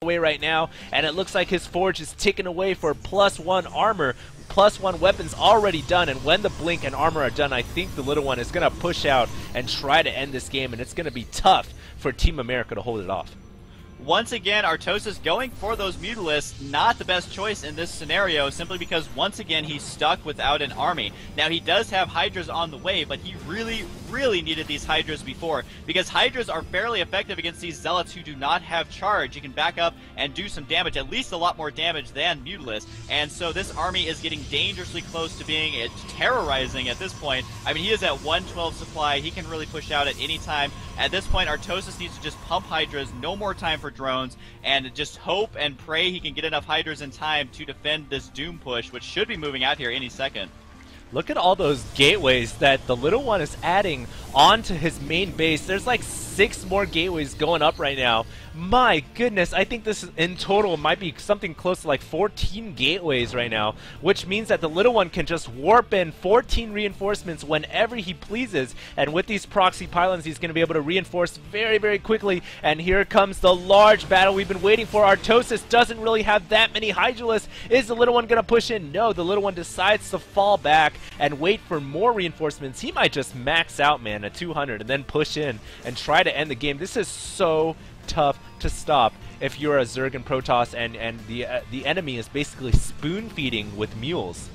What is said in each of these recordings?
away right now, and it looks like his forge is ticking away for +1 armor, +1 weapons already done, and when the blink and armor are done, I think the little one is going to push out and try to end this game, and it's going to be tough for Team America to hold it off. Once again, Artosis going for those Mutalisks, not the best choice in this scenario, simply because once again he's stuck without an army. Now he does have Hydras on the way, but he really needed these Hydras before, because Hydras are fairly effective against these Zealots who do not have charge. You can back up and do some damage, at least a lot more damage than Mutalisks, and so this army is getting dangerously close to being terrorizing at this point. I mean, he is at 112 supply, he can really push out at any time. At this point, Artosis needs to just pump Hydras, no more time for drones, and just hope and pray he can get enough Hydras in time to defend this Doom push, which should be moving out here any second. Look at all those gateways that the little one is adding onto his main base. There's like 6 more gateways going up right now. My goodness, I think this in total might be something close to like 14 gateways right now, which means that the little one can just warp in 14 reinforcements whenever he pleases, and with these proxy pylons he's going to be able to reinforce very quickly. And here comes the large battle we've been waiting for. Artosis doesn't really have that many Hydralisks. Is the little one going to push in? No, the little one decides to fall back and wait for more reinforcements. He might just max out, man, at 200 and then push in and try to end the game. This is so tough to stop if you're a Zerg and Protoss and the enemy is basically spoon feeding with mules.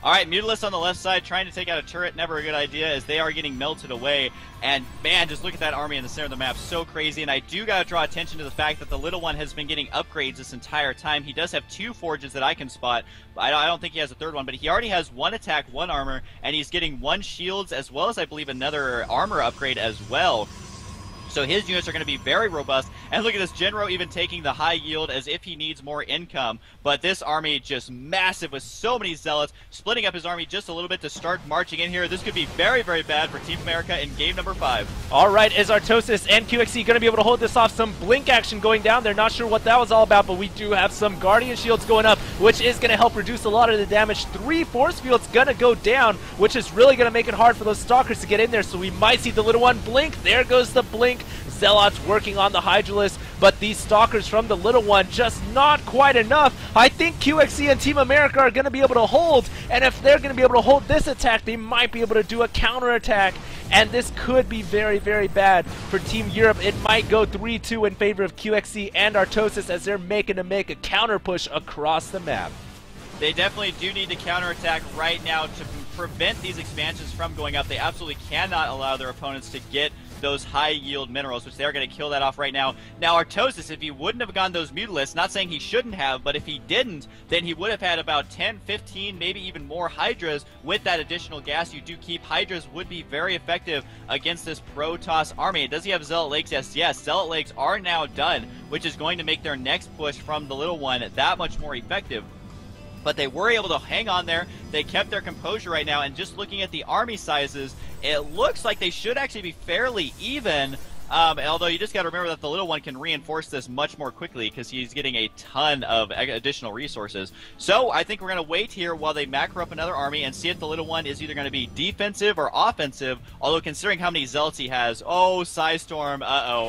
Alright, Mutalisks on the left side trying to take out a turret, never a good idea as they are getting melted away. And man, just look at that army in the center of the map, so crazy. And I do gotta draw attention to the fact that the little one has been getting upgrades this entire time. He does have 2 forges that I can spot. I don't think he has a third one, but he already has 1 attack, 1 armor, and he's getting 1 shields as well as I believe another armor upgrade as well. So his units are going to be very robust. And look at this, Genro even taking the high yield as if he needs more income. But this army just massive with so many Zealots, splitting up his army just a little bit to start marching in here. This could be very bad for Team America in game number 5. Alright, is Artosis and QXC going to be able to hold this off? Some blink action going down there. Not sure what that was all about, but we do have some Guardian shields going up, which is going to help reduce a lot of the damage. 3 force fields going to go down, which is really going to make it hard for those Stalkers to get in there. So we might see the little one blink. There goes the blink. Zealots working on the Hydralisks, but these Stalkers from the little one just not quite enough. I think QXC and Team America are going to be able to hold, and if they're going to be able to hold this attack, they might be able to do a counterattack, and this could be very bad for Team Europe. It might go 3-2 in favor of QXC and Artosis as they're making to make a counter push across the map. They definitely do need to counterattack right now to prevent these expansions from going up. They absolutely cannot allow their opponents to get those high yield minerals, which they're going to kill that off right now. Now Artosis, if he wouldn't have gone those Mutalisks, not saying he shouldn't have, but if he didn't, then he would have had about 10, 15, maybe even more Hydras. With that additional gas you do keep, Hydras would be very effective against this Protoss army. Does he have Zealot Lakes? Yes, Zealot Lakes are now done, which is going to make their next push from the little one that much more effective. But they were able to hang on there. They kept their composure right now, and just looking at the army sizes, it looks like they should actually be fairly even. Although you just got to remember that the little one can reinforce this much more quickly because he's getting a ton of additional resources. So I think we're going to wait here while they macro up another army and see if the little one is either going to be defensive or offensive. Although considering how many Zealots he has, oh, Psystorm,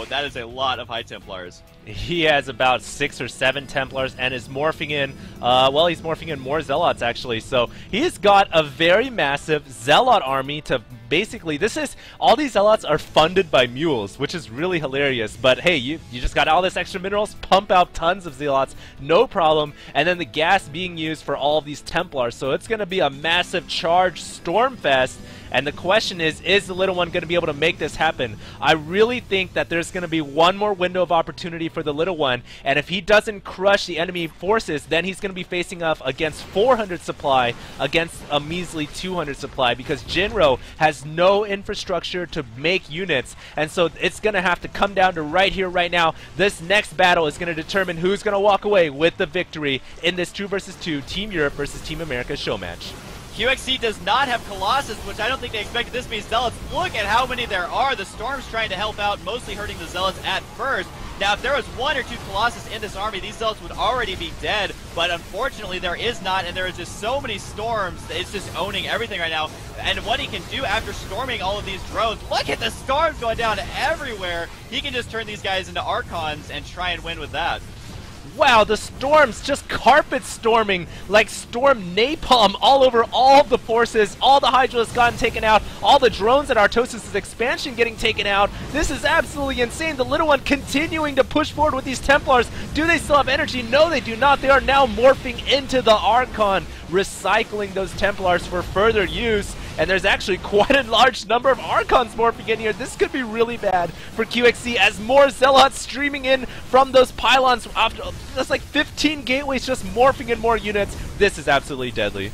that is a lot of High Templars. He has about 6 or 7 Templars and is morphing in, well, he's morphing in more Zealots actually. So he's got a very massive Zealot army to basically, all these Zealots are funded by mules, which is really hilarious. But hey, you just got all this extra minerals, pump out tons of Zealots, no problem. And then the gas being used for all of these Templars. So it's going to be a massive charge Stormfest. And the question is the little one going to be able to make this happen? I really think that there's going to be one more window of opportunity for the little one, and if he doesn't crush the enemy forces, then he's going to be facing off against 400 supply against a measly 200 supply, because Genro has no infrastructure to make units, and so it's going to have to come down to right here, right now. This next battle is going to determine who's going to walk away with the victory in this 2 versus 2 Team Europe versus Team America show match. QXC does not have Colossus, which I don't think they expected. This means Zealots. Look at how many there are. The Storm's trying to help out, mostly hurting the Zealots at first. Now, if there was 1 or 2 Colossus in this army, these Zealots would already be dead, but unfortunately there is not, and there is just so many Storms, it's just owning everything right now. And what he can do after storming all of these drones, look at the Storms going down everywhere. He can just turn these guys into Archons and try and win with that. Wow, the storms just carpet storming like storm napalm all over all of the forces. All the Hydra has gotten taken out. All the drones at Artosis' expansion getting taken out. This is absolutely insane. The little one continuing to push forward with these Templars. Do they still have energy? No, they do not. They are now morphing into the Archon, recycling those Templars for further use. And there's actually quite a large number of Archons morphing in here. This could be really bad for QXC as more Zealots streaming in from those pylons. That's like 15 gateways just morphing in more units. This is absolutely deadly.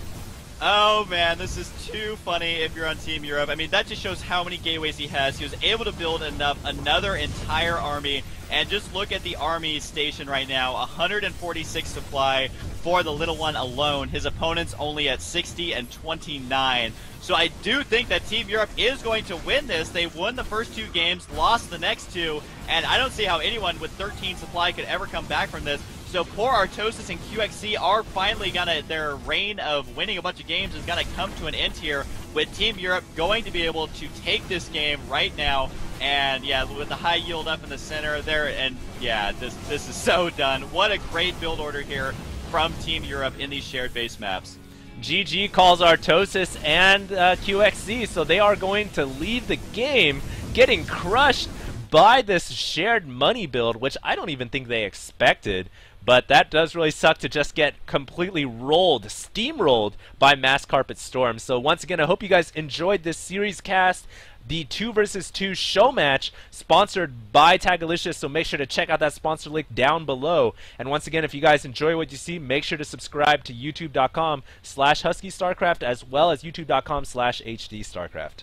Oh man, this is too funny if you're on Team Europe. I mean, that just shows how many gateways he has. He was able to build another entire army. And just look at the army station right now, 146 supply for the little one alone. His opponent's only at 60 and 29. So I do think that Team Europe is going to win this. They won the first 2 games, lost the next 2, and I don't see how anyone with 13 supply could ever come back from this. So poor Artosis and QXC are finally their reign of winning a bunch of games is gonna come to an end here, with Team Europe going to be able to take this game right now. And yeah, with the high yield up in the center there, and yeah, this is so done. What a great build order here from Team Europe in these shared base maps. GG calls Artosis and QXC, so they are going to leave the game getting crushed by this shared money build, which I don't even think they expected. But that does really suck to just get completely rolled, steamrolled by Mass Carpet Storm. So once again, I hope you guys enjoyed this series cast. The 2 vs 2 show match sponsored by Tagalicious, so make sure to check out that sponsor link down below. And once again, if you guys enjoy what you see, make sure to subscribe to youtube.com/HuskyStarcraft as well as youtube.com/HDStarcraft.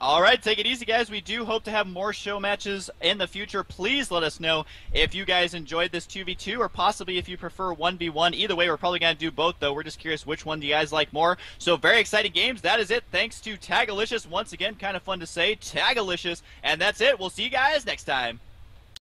Alright, take it easy guys. We do hope to have more show matches in the future. Please let us know if you guys enjoyed this 2v2 or possibly if you prefer 1v1. Either way, we're probably going to do both though. We're just curious which one do you guys like more. So very exciting games. That is it. Thanks to Tagalicious. Once again, kind of fun to say, Tagalicious. And that's it. We'll see you guys next time.